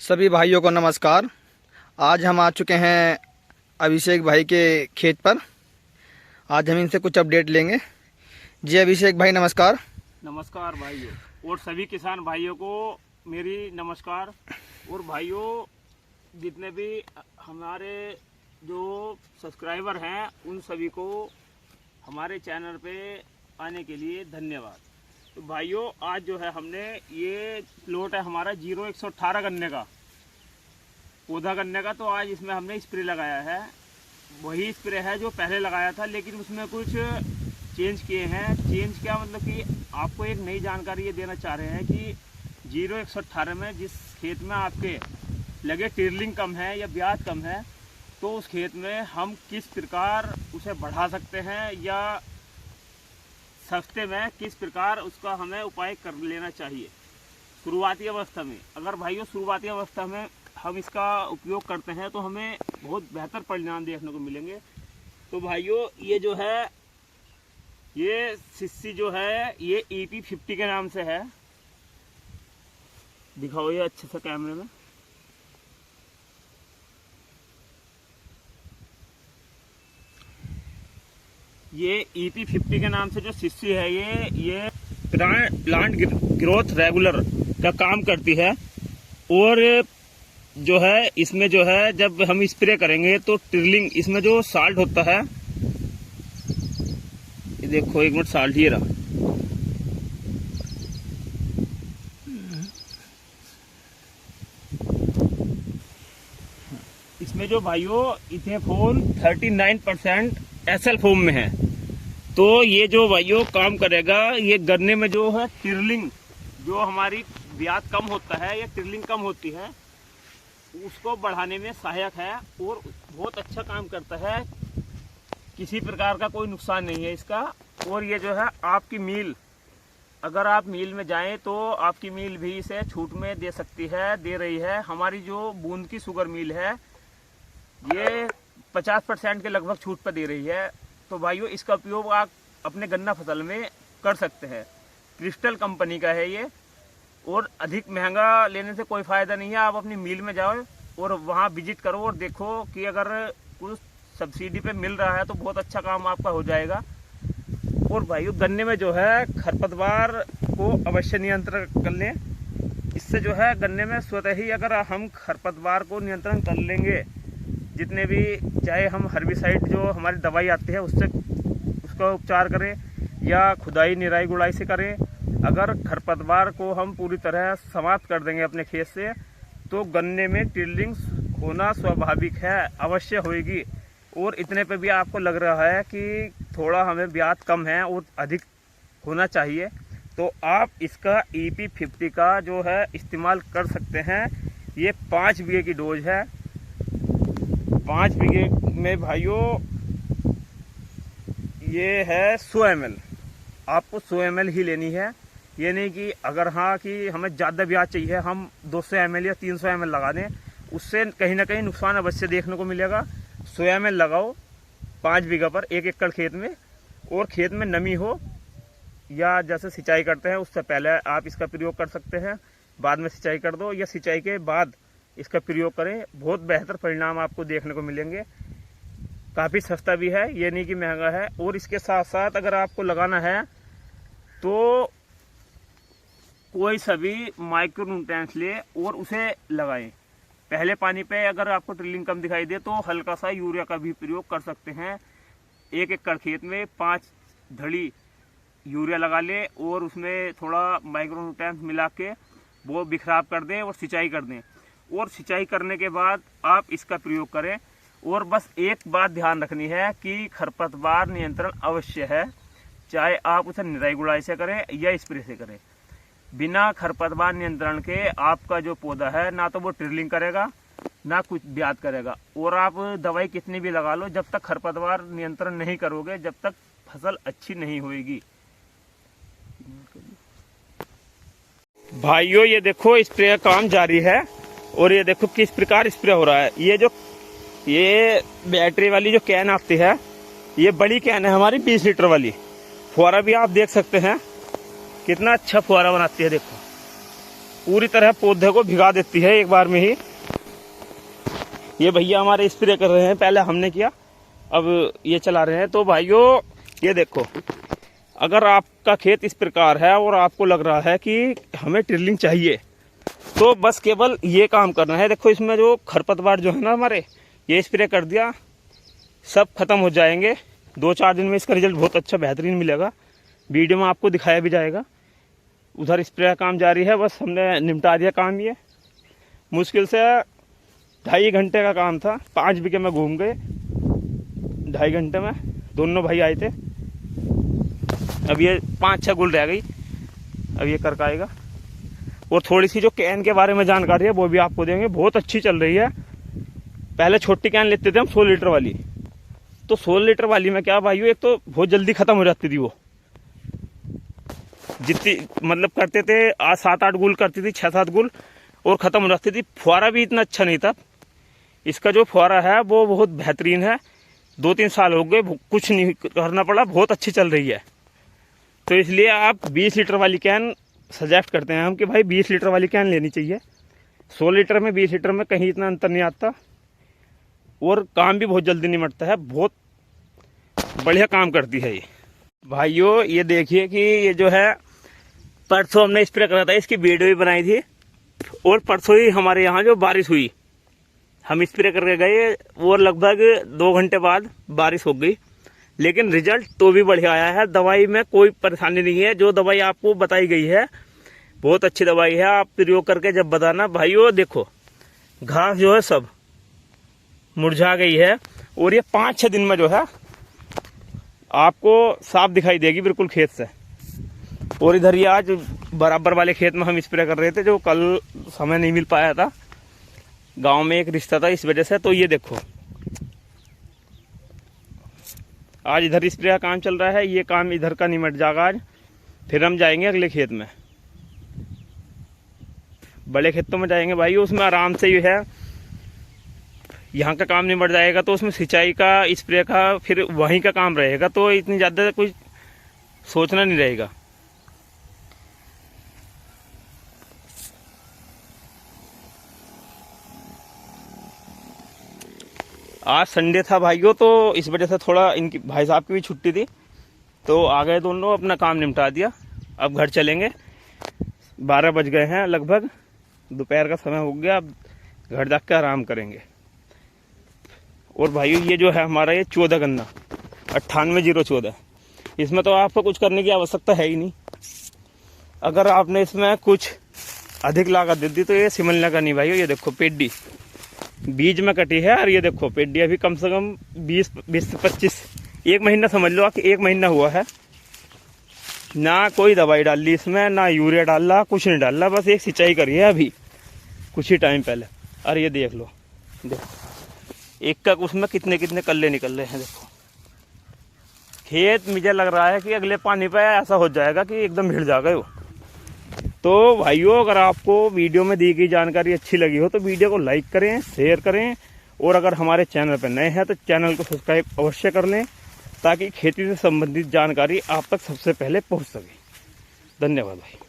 सभी भाइयों को नमस्कार। आज हम आ चुके हैं अभिषेक भाई के खेत पर। आज हम इनसे कुछ अपडेट लेंगे। जी अभिषेक भाई नमस्कार। नमस्कार भाइयों और सभी किसान भाइयों को मेरी नमस्कार। और भाइयों जितने भी हमारे जो सब्सक्राइबर हैं उन सभी को हमारे चैनल पे आने के लिए धन्यवाद। तो भाइयों आज जो है हमने ये प्लॉट है हमारा 0118 गन्ने का पौधा गन्ने का। तो आज इसमें हमने स्प्रे लगाया है, वही स्प्रे है जो पहले लगाया था, लेकिन उसमें कुछ चेंज किए हैं। चेंज क्या मतलब कि आपको एक नई जानकारी ये देना चाह रहे हैं कि 0118 में जिस खेत में आपके लगे टिर्लिंग कम है या ब्याज कम है, तो उस खेत में हम किस प्रकार उसे बढ़ा सकते हैं या सस्ते में किस प्रकार उसका हमें उपाय कर लेना चाहिए शुरुआती अवस्था में। अगर भाइयों शुरुआती अवस्था में हम इसका उपयोग करते हैं तो हमें बहुत बेहतर परिणाम देखने को मिलेंगे। तो भाइयों ये जो है ये सिस्सी जो है ये EP50 के नाम से है। दिखाओ ये अच्छे से कैमरे में। ये EP50 के नाम से जो सिस्सी है ये प्लांट ग्रोथ रेगुलर का काम करती है। और जो है इसमें जो है जब हम स्प्रे करेंगे तो टिर्लिंग इसमें जो साल्ट होता है, ये देखो एक मिनट साल्ट ही रहा, इसमें जो भाइयों इथेनॉल 39% SL फॉर्म में है। तो ये जो भाइयों काम करेगा, ये गन्ने में जो है टिर्लिंग जो हमारी ब्याज कम होता है या टिर्लिंग कम होती है उसको बढ़ाने में सहायक है और बहुत अच्छा काम करता है। किसी प्रकार का कोई नुकसान नहीं है इसका। और ये जो है आपकी मील, अगर आप मील में जाएं तो आपकी मील भी इसे छूट में दे सकती है, दे रही है। हमारी जो बूंद की शुगर मिल है ये 50% के लगभग छूट पर दे रही है। तो भाइयों इसका उपयोग आप अपने गन्ना फसल में कर सकते हैं। क्रिस्टल कंपनी का है ये और अधिक महंगा लेने से कोई फायदा नहीं है। आप अपनी मिल में जाओ और वहाँ विजिट करो और देखो कि अगर कुछ सब्सिडी पे मिल रहा है तो बहुत अच्छा काम आपका हो जाएगा। और भाइयों गन्ने में जो है खरपतवार को अवश्य नियंत्रण कर लें। इससे जो है गन्ने में स्वतः ही अगर हम खरपतवार को नियंत्रण कर लेंगे, जितने भी चाहे हम हर्बिसाइड जो हमारी दवाई आती है उससे उसका उपचार करें या खुदाई निराई गुड़ाई से करें, अगर खरपतवार को हम पूरी तरह समाप्त कर देंगे अपने खेत से तो गन्ने में टिर्लिंग होना स्वाभाविक है, अवश्य होएगी। और इतने पे भी आपको लग रहा है कि थोड़ा हमें ब्याज कम है और अधिक होना चाहिए, तो आप इसका EP50 का जो है इस्तेमाल कर सकते हैं। ये 5 बीघे की डोज है। 5 बीघे में भाइयों ये है 100 ml। आपको 100 ml ही लेनी है। ये नहीं कि अगर हाँ कि हमें ज़्यादा ब्याज चाहिए हम 200 ml या 300 ml लगा दें, उससे कहीं ना कहीं नुकसान अवश्य देखने को मिलेगा। 100 ml लगाओ 5 बीघा पर 1 एकड़ खेत में, और खेत में नमी हो या जैसे सिंचाई करते हैं उससे पहले आप इसका प्रयोग कर सकते हैं, बाद में सिंचाई कर दो या सिंचाई के बाद इसका प्रयोग करें। बहुत बेहतर परिणाम आपको देखने को मिलेंगे। काफ़ी सस्ता भी है, ये नहीं कि महंगा है। और इसके साथ साथ अगर आपको लगाना है तो कोई सभी माइक्रो न्यूट्रिएंट्स ले और उसे लगाएं। पहले पानी पे अगर आपको टिर्लिंग कम दिखाई दे तो हल्का सा यूरिया का भी प्रयोग कर सकते हैं। 1 एकड़ खेत में 5 धड़ी यूरिया लगा ले और उसमें थोड़ा माइक्रो न्यूट्रिएंट्स मिला के वो बिखराव कर दें और सिंचाई कर दें। और सिंचाई करने के बाद आप इसका प्रयोग करें। और बस एक बात ध्यान रखनी है कि खरपतवार नियंत्रण अवश्य है, चाहे आप उसे निराई गुड़ाई से करें या स्प्रे से करें। बिना खरपतवार नियंत्रण के आपका जो पौधा है ना तो वो टिर्लिंग करेगा ना कुछ ब्याज करेगा। और आप दवाई कितनी भी लगा लो, जब तक खरपतवार नियंत्रण नहीं करोगे जब तक फसल अच्छी नहीं होगी। भाइयों ये देखो स्प्रे का काम जारी है और ये देखो किस प्रकार स्प्रे हो रहा है। ये बैटरी वाली जो कैन आती है, ये बड़ी कैन है हमारी 20 लीटर वाली। फुहारा भी आप देख सकते हैं कितना अच्छा फुहारा बनाती है, देखो। पूरी तरह पौधे को भिगा देती है एक बार में ही। ये भैया हमारे स्प्रे कर रहे हैं, पहले हमने किया, अब ये चला रहे हैं। तो भाइयों ये देखो, अगर आपका खेत इस प्रकार है और आपको लग रहा है कि हमें टिर्लिंग चाहिए, तो बस केवल ये काम करना है। देखो इसमें जो खरपतवार जो है ना हमारे, ये स्प्रे कर दिया, सब खत्म हो जाएंगे। 2-4 दिन में इसका रिजल्ट बहुत अच्छा बेहतरीन मिलेगा। वीडियो में आपको दिखाया भी जाएगा। उधर स्प्रे का काम जारी है, बस हमने निपटा दिया काम। ये मुश्किल से 2.5 घंटे का काम था। 5 बीघे में घूम गए 2.5 घंटे में। दोनों भाई आए थे। अब ये 5-6 गुल रह गई, अब ये करके आएगा। और थोड़ी सी जो कैन के बारे में जानकारी है वो भी आपको देंगे, बहुत अच्छी चल रही है। पहले छोटी कैन लेते थे हम 100 लीटर वाली, तो 100 लीटर वाली में क्या भाइयों, एक तो बहुत जल्दी खत्म हो जाती थी वो, जितनी मतलब करते थे 7-8 गुल करती थी, 6-7 गुल, और खत्म हो जाती थी। फुहारा भी इतना अच्छा नहीं था। इसका जो फुहारा है वो बहुत बेहतरीन है। 2-3 साल हो गए, कुछ नहीं करना पड़ा, बहुत अच्छी चल रही है। तो इसलिए आप 20 लीटर वाली कैन सजेस्ट करते हैं हम कि भाई 20 लीटर वाली कैन लेनी चाहिए। 100 लीटर में 20 लीटर में कहीं इतना अंतर नहीं आता, और काम भी बहुत जल्दी निमटता है। बहुत बढ़िया काम करती है ये। भाइयों ये देखिए कि ये जो है, परसों हमने स्प्रे करा था, इसकी वीडियो भी बनाई थी, और परसों ही हमारे यहाँ जो बारिश हुई, हम स्प्रे करके गए, वो लगभग 2 घंटे बाद बारिश हो गई, लेकिन रिजल्ट तो भी बढ़िया आया है। दवाई में कोई परेशानी नहीं है। जो दवाई आपको बताई गई है बहुत अच्छी दवाई है। आप प्रयोग करके जब बताना। भाइयों देखो, घास जो है सब मुरझा गई है, और ये 5-6 दिन में जो है आपको साफ दिखाई देगी बिल्कुल खेत से। और इधर ये आज बराबर वाले खेत में हम स्प्रे कर रहे थे, जो कल समय नहीं मिल पाया था, गांव में एक रिश्ता था, इस वजह से। तो ये देखो, आज इधर स्प्रे का काम चल रहा है, ये काम इधर का निमट जाएगा आज। फिर हम जाएंगे अगले खेत में, बड़े खेतों में जाएंगे भाई। उसमें आराम से ये है, यहाँ का काम निमट जाएगा, तो उसमें सिंचाई का, स्प्रे का, फिर वहीं का काम रहेगा, तो इतनी ज़्यादा कुछ सोचना नहीं रहेगा। आज संडे था भाइयों, तो इस वजह से थोड़ा इनकी भाई साहब की भी छुट्टी थी, तो आ गए दोनों, अपना काम निपटा दिया। अब घर चलेंगे, 12 बज गए हैं लगभग, दोपहर का समय हो गया। अब घर जाकर आराम करेंगे। और भाइयों ये जो है हमारा, ये 14 गन्ना 98-014, इसमें तो आपको कुछ करने की आवश्यकता है ही नहीं। अगर आपने इसमें कुछ अधिक लागत दे दी तो ये सिमलने का नहीं भाइयों। ये देखो पेड्डी बीज में कटी है, और ये देखो पेड्डी अभी कम से कम 20 से 25, 1 महीना समझ लो कि 1 महीना हुआ है। ना कोई दवाई डाल ली इसमें, ना यूरिया डाला, कुछ नहीं डाला, बस एक सिंचाई करी है अभी कुछ ही टाइम पहले। अरे ये देख लो, देखो एक का उसमें कितने कितने कल्ले निकल रहे हैं। देखो खेत मुझे लग रहा है कि अगले पानी पे ऐसा हो जाएगा कि एकदम भिड़ जाएगा वो। तो भाइयों अगर आपको वीडियो में दी गई जानकारी अच्छी लगी हो तो वीडियो को लाइक करें, शेयर करें, और अगर हमारे चैनल पर नए हैं तो चैनल को सब्सक्राइब अवश्य कर लें, ताकि खेती से संबंधित जानकारी आप तक सबसे पहले पहुंच सके। धन्यवाद भाई।